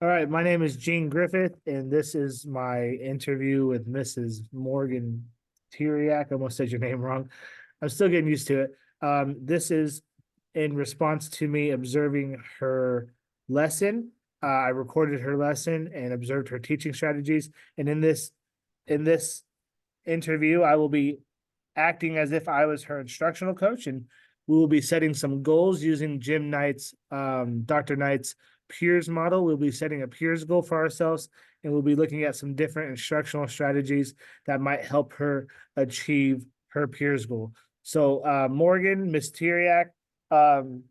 All right, my name is Gene Griffith, and this is my interview with Mrs. Morgan Theriac. I almost said your name wrong. I'm still getting used to it. This is in response to me observing her lesson. I recorded her lesson and observed her teaching strategies. And in this interview, I will be acting as if I was her instructional coach, and we will be setting some goals using Dr. Knight's peers model. We'll be setting a peers goal for ourselves, and we'll be looking at some different instructional strategies that might help her achieve her peers goal. So, Morgan, Miss Theriac, um,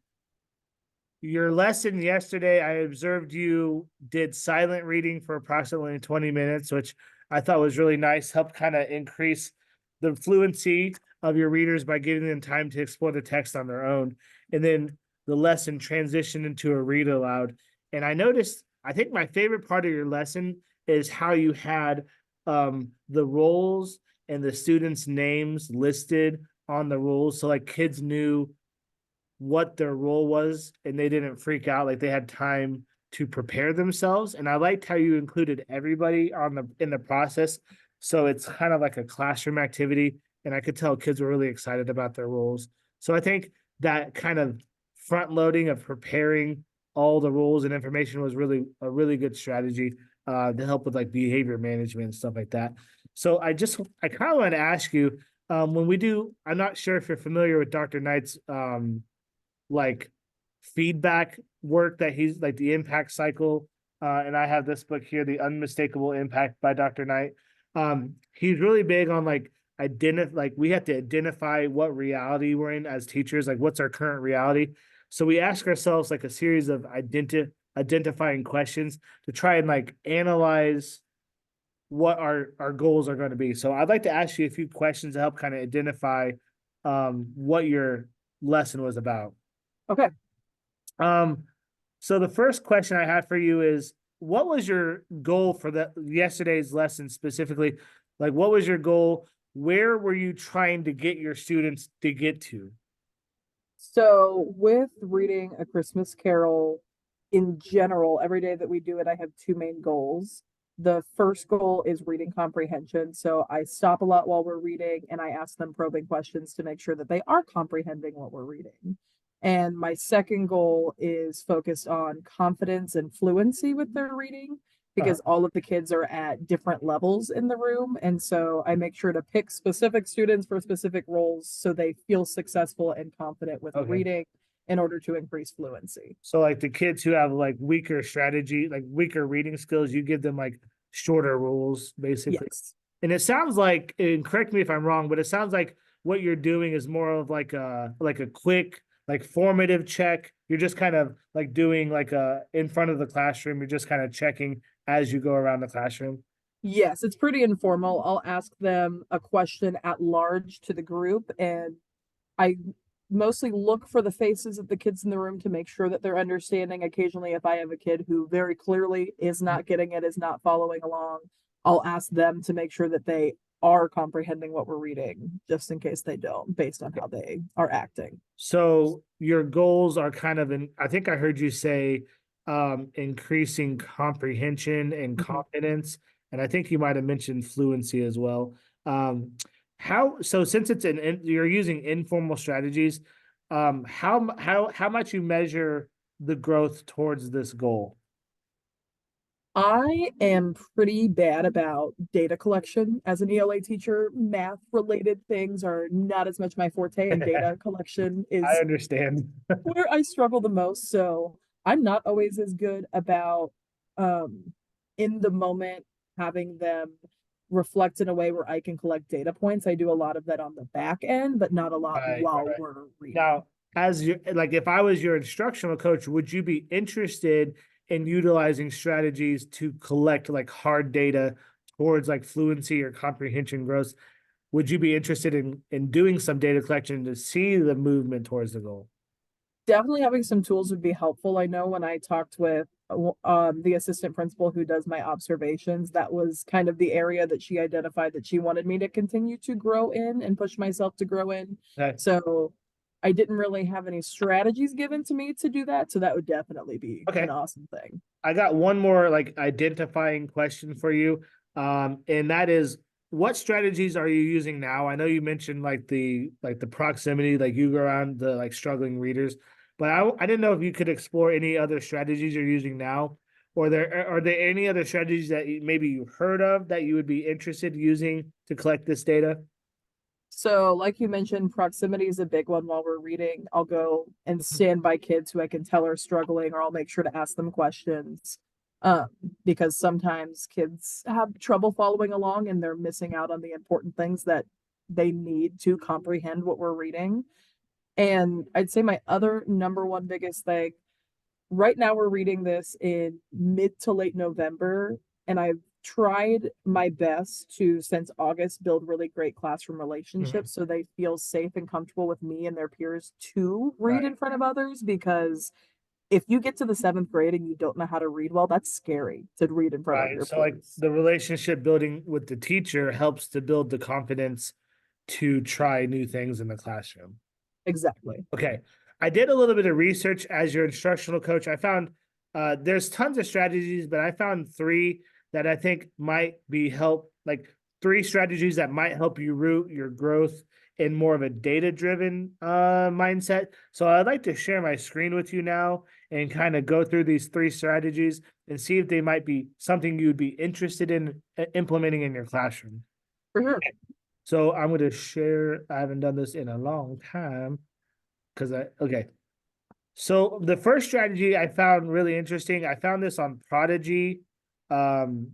your lesson yesterday, I observed you did silent reading for approximately 20 minutes, which I thought was really nice, helped kind of increase the fluency of your readers by giving them time to explore the text on their own. And then the lesson transitioned into a read aloud. And I noticed, I think my favorite part of your lesson is how you had the roles and the students' names listed on the rules. So like kids knew what their role was and they didn't freak out. Like they had time to prepare themselves. And I liked how you included everybody on the in the process. So it's kind of like a classroom activity. And I could tell kids were really excited about their roles. So I think that kind of front loading of preparing all the rules and information was really a really good strategy to help with like behavior management and stuff like that. So I kind of want to ask you when we do, I'm not sure if you're familiar with Dr. Knight's like feedback work that he's like the impact cycle. And I have this book here, The Unmistakable Impact by Dr. Knight. He's really big on like we have to identify what reality we're in as teachers, like what's our current reality. So we ask ourselves like a series of identifying questions to try and like analyze what our goals are going to be. So I'd like to ask you a few questions to help kind of identify what your lesson was about. Okay. Um, so the first question I had for you is, what was your goal for the yesterday's lesson specifically? Like, what was your goal? Where were you trying to get your students to get to? So with reading A Christmas Carol in general, every day that we do it, I have two main goals. The first goal is reading comprehension. So I stop a lot while we're reading and I ask them probing questions to make sure that they are comprehending what we're reading. And my second goal is focused on confidence and fluency with their reading Uh, because all of the kids are at different levels in the room. And so I make sure to pick specific students for specific roles so they feel successful and confident with okay. reading in order to increase fluency. So like the kids who have like weaker strategy, like weaker reading skills, you give them like shorter rules, basically. Yes. And it sounds like, and correct me if I'm wrong, but it sounds like what you're doing is more of like a quick, like formative check. You're just kind of like doing like a in front of the classroom. You're just kind of checking as you go around the classroom. Yes, it's pretty informal. I'll ask them a question at large to the group, and I mostly look for the faces of the kids in the room to make sure that they're understanding. Occasionally, if I have a kid who very clearly is not getting it, is not following along, I'll ask them to make sure that they are comprehending what we're reading, just in case they don't, based on how they are acting. So your goals are kind of I think I heard you say increasing comprehension and Mhm. confidence. And I think you might have mentioned fluency as well. So since you're using informal strategies, how much you measure the growth towards this goal? I am pretty bad about data collection as an ELA teacher. Math related things are not as much my forte, and data collection I is understand. where I struggle the most. So I'm not always as good about um in the moment having them reflect in a way where I can collect data points. I do a lot of that on the back end, but not a lot while Right. we're reading. Now, as you like, if I was your instructional coach, would you be interested in utilizing strategies to collect like hard data towards like fluency or comprehension growth? Would you be interested in doing some data collection to see the movement towards the goal? Definitely having some tools would be helpful. I know when I talked with the assistant principal who does my observations, that was kind of the area that she identified that she wanted me to continue to grow in and push myself to grow in. Okay. So I didn't really have any strategies given to me to do that, so that would definitely be Okay. an awesome thing. I got one more like identifying question for you. And that is, what strategies are you using now? I know you mentioned like the proximity, like you go around the like struggling readers, but I didn't know if you could explore any other strategies you're using now, or are there any other strategies that maybe you heard of that you would be interested in using to collect this data? So, like you mentioned, proximity is a big one while we're reading. I'll go and stand by kids who I can tell are struggling, or I'll make sure to ask them questions. Um, because sometimes kids have trouble following along and they're missing out on the important things that they need to comprehend what we're reading. And I'd say my other number one biggest thing right now, we're reading this in mid to late November, and I've tried my best to, since August, build really great classroom Mhm. relationships so they feel safe and comfortable with me and their peers to read Right. in front of others. Because if you get to the seventh grade and you don't know how to read well, that's scary to read in front of Right. your So like peers. the relationship building with the teacher helps to build the confidence to try new things in the classroom. Exactly. Okay. I did a little bit of research as your instructional coach. I found there's tons of strategies, but I found three that I think might be help, like three strategies that might help you root your growth in more of a data-driven mindset. So I'd like to share my screen with you now and kind of go through these three strategies and see if they might be something you'd be interested in implementing in your classroom. For sure. So I'm going to share, I haven't done this in a long time because okay. So the first strategy I found really interesting. I found this on um,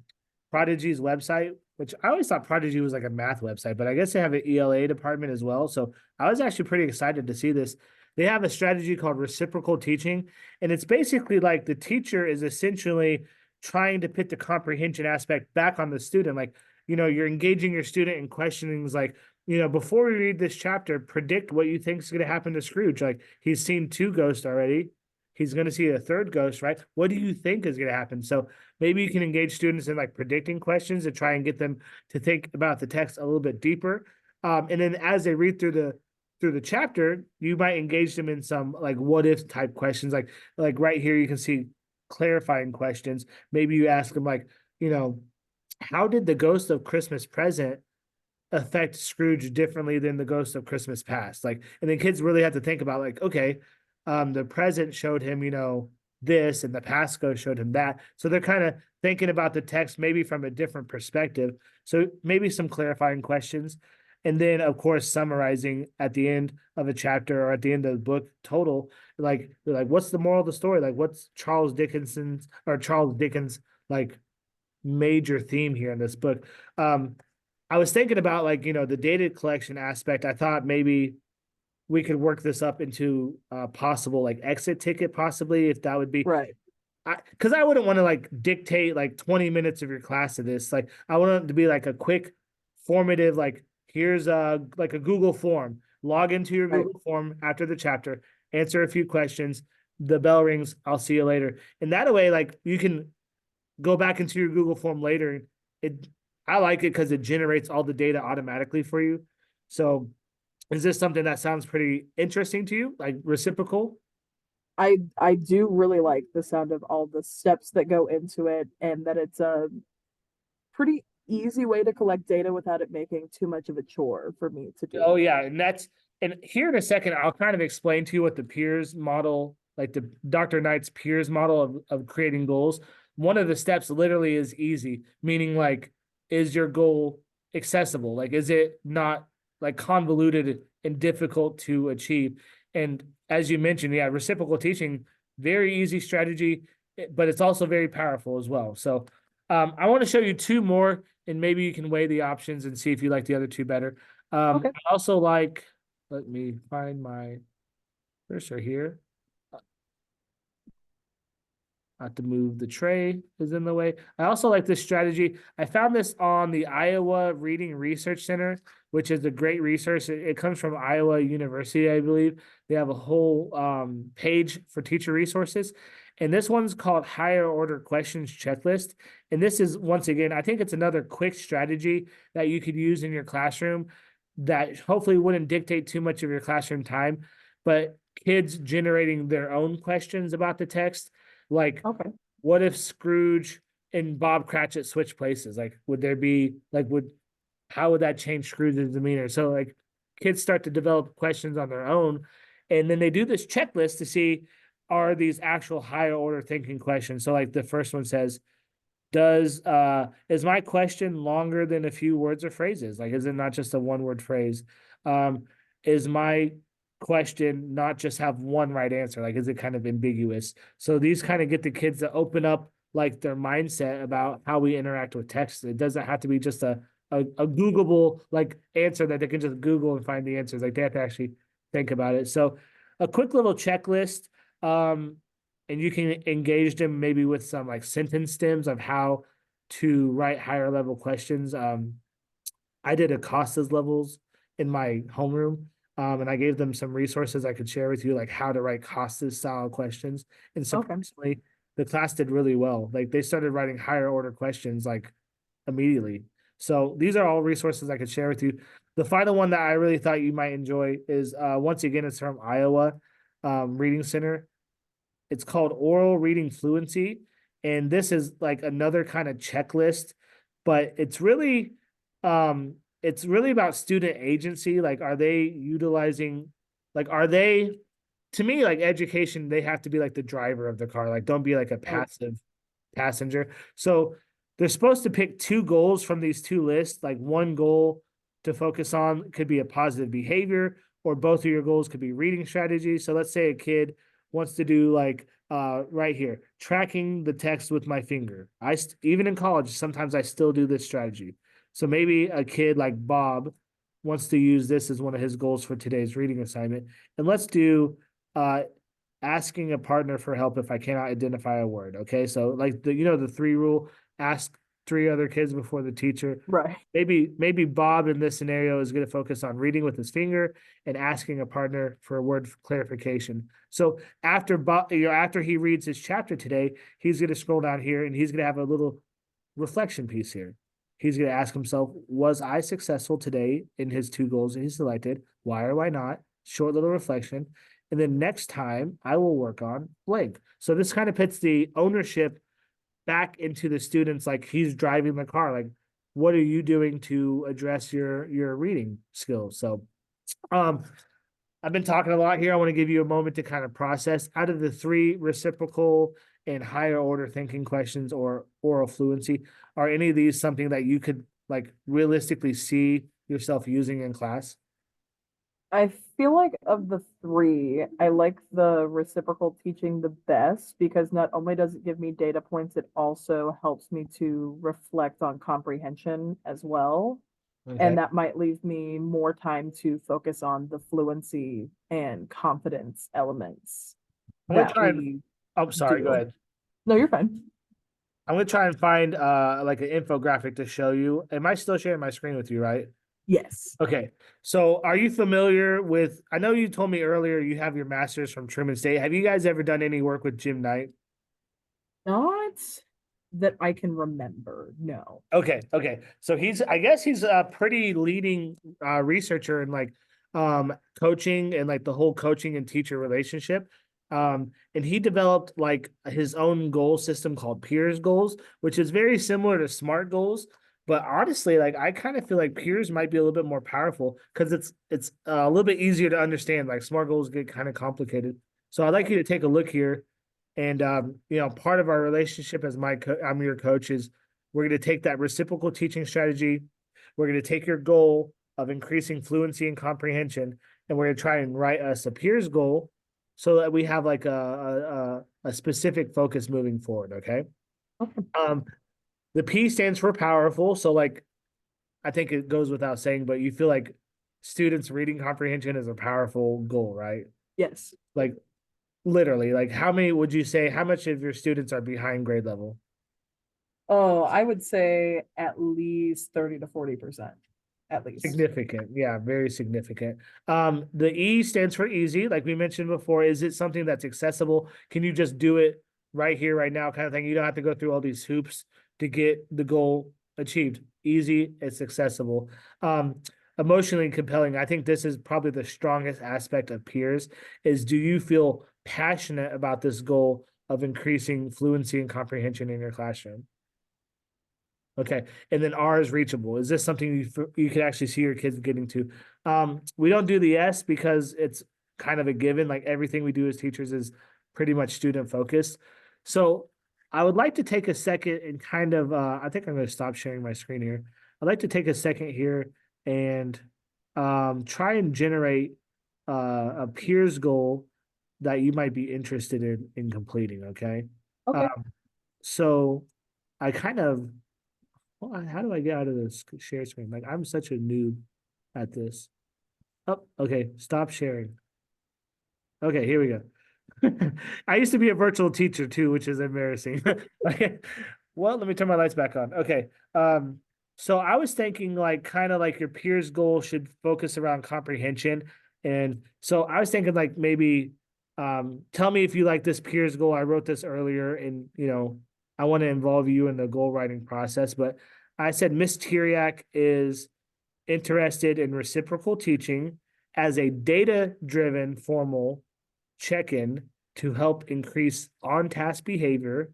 Prodigy's website, which I always thought Prodigy was like a math website, but I guess they have an ELA department as well. So I was actually pretty excited to see this. They have a strategy called reciprocal teaching, and it's basically like the teacher is essentially trying to put the comprehension aspect back on the student. Like, you're engaging your student in questionings like, before we read this chapter, predict what you think is going to happen to Scrooge. Like he's seen two ghosts already. He's going to see a third ghost, right? What do you think is going to happen? So maybe you can engage students in like predicting questions to try and get them to think about the text a little bit deeper. And then as they read through the chapter, you might engage them in some like what if type questions. Like right here, you can see clarifying questions. Maybe you ask them like, you know, how did the ghost of Christmas present affect Scrooge differently than the Ghost of Christmas Past? Like, and then kids really have to think about like, okay, the present showed him, this, and the past ghost showed him that. So they're kind of thinking about the text maybe from a different perspective. So maybe some clarifying questions. And then, of course, summarizing at the end of a chapter or at the end of the book total, like what's the moral of the story? Like, what's Charles Dickens like major theme here in this book? I was thinking about like, the data collection aspect. I thought maybe we could work this up into a possible like exit ticket, possibly, if that would be, Right. because I wouldn't want to like dictate like 20 minutes of your class to this. Like I want it to be like a quick formative, like here's like a Google form. Log into your Right. Google form after the chapter, answer a few questions. The bell rings. I'll see you later. And that way, like you can go back into your Google form later. It I like it because it generates all the data automatically for you. So is this something that sounds pretty interesting to you? Like reciprocal? I do really like the sound of all the steps that go into it, and that it's a pretty easy way to collect data without it making too much of a chore for me to Oh do. yeah, and here in a second, I'll kind of explain to you what the peers model, like the Dr. Knight's peers model of creating goals. One of the steps literally is easy, meaning like, is your goal accessible? Like, is it not like convoluted and difficult to achieve? And as you mentioned, yeah, reciprocal teaching, very easy strategy, but it's also very powerful as well. So I want to show you two more, and maybe you can weigh the options and see if you like the other two better. Okay. I also like, let me find my cursor here. Not to move the tray is in the way. I also like this strategy. I found this on the Iowa Reading Research Center, which is a great resource. It comes from Iowa University, I believe. They have a whole page for teacher resources. And this one's called Higher Order Questions Checklist. And this is, once again, I think it's another quick strategy that you could use in your classroom that hopefully wouldn't dictate too much of your classroom time. but kids generating their own questions about the text. Like, Okay. what if Scrooge and Bob Cratchit switch places? Like, would there be like would how would that change Scrooge's demeanor? So like kids start to develop questions on their own, and then they do this checklist to see are these actual higher order thinking questions. So like the first one says, does is my question longer than a few words or phrases? Like, is it not just a one word phrase? Um, is my question not just have one right answer? Like, is it kind of ambiguous? So these kind of get the kids to open up like their mindset about how we interact with text. It doesn't have to be just a Googleable like answer that they can just Google and find the answers. Like they have to actually think about it. So a quick little checklist. And you can engage them maybe with some like sentence stems of how to write higher level questions. I did Acosta's levels in my homeroom. And I gave them some resources I could share with you, like how to write Costa's style questions. And Okay. surprisingly, the class did really well. Like they started writing higher order questions like immediately. So these are all resources I could share with you. The final one that I really thought you might enjoy is once again, it's from Iowa Reading Center. It's called Oral Reading Fluency. And this is like another kind of checklist, but it's really about student agency. Like, are they utilizing, like, are they, to me, like education, they have to be like the driver of the car. Like, don't be like a Right. passive passenger. So they're supposed to pick two goals from these two lists. Like, one goal to focus on could be a positive behavior, or both of your goals could be reading strategy. So let's say a kid wants to do like right here, tracking the text with my finger. Even in college, sometimes I still do this strategy. So maybe a kid like Bob wants to use this as one of his goals for today's reading assignment. And let's do uh asking a partner for help if I cannot identify a word. Okay. So like the three rule, ask three other kids before the teacher. Right. Maybe Bob in this scenario is going to focus on reading with his finger and asking a partner for a word clarification. So after Bob, after he reads his chapter today, he's going to scroll down here and he's going to have a little reflection piece here. He's going to ask himself, was I successful today in his two goals that he selected? Why or why not? Short little reflection. And then next time I will work on blank. So this kind of puts the ownership back into the students, like he's driving the car. Like, what are you doing to address your reading skills? So um I've been talking a lot here. I want to give you a moment to kind of process out of the three reciprocal and higher order thinking questions or oral fluency. Are any of these something that you could like realistically see yourself using in class? I feel like of the three, I like the reciprocal teaching the best because not only does it give me data points, it also helps me to reflect on comprehension as well. Okay. And that might leave me more time to focus on the fluency and confidence elements I'm gonna that try and we oh sorry, go do. ahead. No, you're fine. I'm gonna try and find like an infographic to show you. Am I still sharing my screen with you, right? Yes. Okay. So are you familiar with, I know you told me earlier you have your master's from Truman State. Have you guys ever done any work with Jim Knight? Not that I can remember. No. Okay. So I guess he's a pretty leading researcher in like coaching and like the whole coaching and teacher relationship. And he developed like his own goal system called Peers Goals, which is very similar to SMART goals. But honestly, like I kind of feel like Peers might be a little bit more powerful because it's a little bit easier to understand. Like SMART goals get kind of complicated. So I'd like you to take a look here. And part of our relationship as I'm your coach is we're going to take that reciprocal teaching strategy. We're going to take your goal of increasing fluency and comprehension, and we're going to try and write us a peers goal so that we have like a specific focus moving forward. Okay. Okay. Um, the P stands for powerful. So like, I think it goes without saying, but you feel like students reading comprehension is a powerful goal, right? Yes. Like literally, like how much of your students are behind grade level? Oh, I would say at least 30 to 40%. At least. Significant. Yeah, very significant. The E stands for easy, like we mentioned before. Is it something that's accessible? Can you just do it right here, right now, kind of thing? You don't have to go through all these hoops to get the goal achieved. Easy, it's accessible. emotionally compelling. I think this is probably the strongest aspect of peers is, do you feel passionate about this goal of increasing fluency and comprehension in your classroom? Okay, and then R is reachable. Is this something you could actually see your kids getting to? We don't do the S because it's kind of a given. Like everything we do as teachers is pretty much student focused. So I would like to take a second and kind of I think I'm going to stop sharing my screen here. I'd like to take a second here and try and generate a peers goal that you might be interested in completing. Okay. Okay. So I kind of, well, how do I get out of this share screen? Like, I'm such a noob at this. Oh, okay. Stop sharing. Okay, here we go. I used to be a virtual teacher too, which is embarrassing. Okay. Well, let me turn my lights back on. Okay. So I was thinking like kind of like your peers goal should focus around comprehension. And so I was thinking like maybe tell me if you like this peers goal. I wrote this earlier and I want to involve you in the goal writing process, but I said Miss Theriac is interested in reciprocal teaching as a data-driven formal check-in to help increase on-task behavior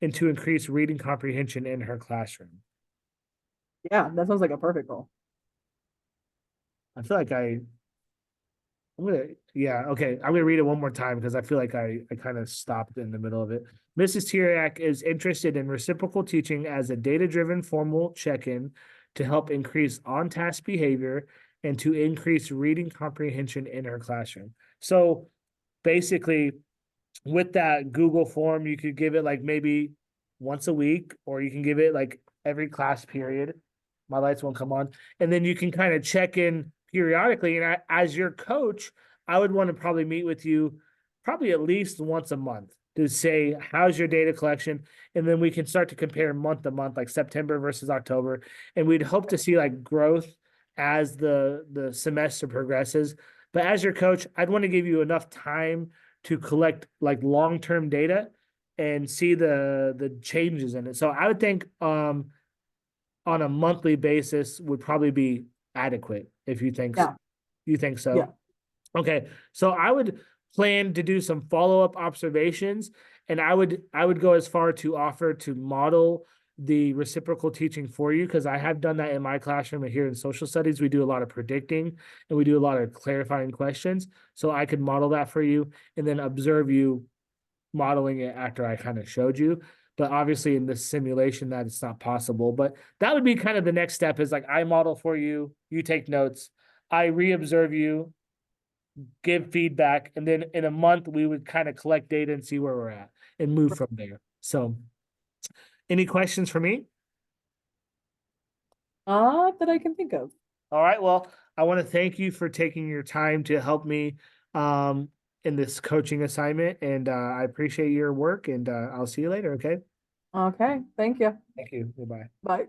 and to increase reading comprehension in her classroom. Yeah, that sounds like a perfect goal. I feel like yeah, okay. I'm gonna read it one more time because I feel like I kind of stopped in the middle of it. Mrs. Theriac is interested in reciprocal teaching as a data-driven formal check-in to help increase on-task behavior and to increase reading comprehension in her classroom. So basically, with that Google form, you could give it like maybe once a week, or you can give it like every class period. My lights won't come on. And then you can kind of check in periodically. And as your coach, I would want to probably meet with you probably at least once a month to say, how's your data collection? And then we can start to compare month to month, like September versus October. And we'd hope to see like growth as the semester progresses. But as your coach, I'd want to give you enough time to collect like long-term data and see the changes in it. So I would think on a monthly basis would probably be adequate if you think Yeah. you think so. Yeah. Okay. So I would plan to do some follow-up observations, and I would go as far to offer to model the reciprocal teaching for you, because I have done that in my classroom, and here in social studies we do a lot of predicting and we do a lot of clarifying questions. So I could model that for you and then observe you modeling it after I kind of showed you. But obviously in this simulation that it's not possible. But that would be kind of the next step, is like I model for you, you take notes, I re-observe you, give feedback, and then in a month we would kind of collect data and see where we're at and move from there. So any questions for me? That I can think of. All right. Well, I want to thank you for taking your time to help me um, in this coaching assignment. And I appreciate your work, and I'll see you later. Okay. Okay, thank you. Thank you. Goodbye. Bye.